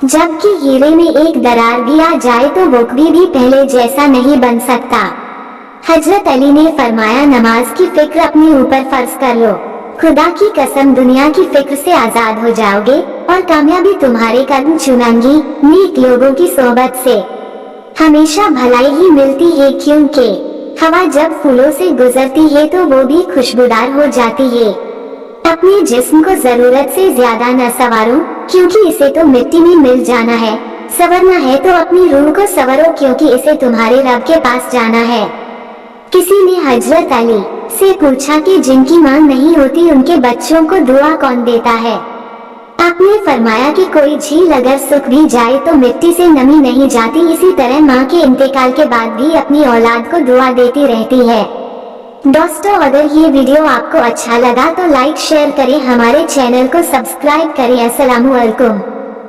जबकि हीरे में एक दरार भी आ जाए तो वो कभी भी पहले जैसा नहीं बन सकता। हजरत अली ने फरमाया, नमाज की फिक्र अपने ऊपर फर्ज कर लो, खुदा की कसम दुनिया की फिक्र से आजाद हो जाओगे और कामयाबी तुम्हारे कदम चुनेंगी। नेक लोगों की सोहबत से हमेशा भलाई ही मिलती है, क्योंकि हवा जब फूलों से गुजरती है तो वो भी खुशबूदार हो जाती है। अपने जिस्म को जरूरत से ज्यादा न संवारो, क्योंकि इसे तो मिट्टी में मिल जाना है। संवरना है तो अपनी रूह को संवरो, क्योंकि इसे तुम्हारे रब के पास जाना है। किसी ने हजरत अली से पूछा कि जिनकी मां नहीं होती उनके बच्चों को दुआ कौन देता है? आपने फरमाया कि कोई झील अगर सूख भी जाए तो मिट्टी से नमी नहीं जाती, इसी तरह मां के इंतकाल के बाद भी अपनी औलाद को दुआ देती रहती है। दोस्तों, अगर ये वीडियो आपको अच्छा लगा तो लाइक शेयर करें, हमारे चैनल को सब्सक्राइब करें। अस्सलामु अलैकुम।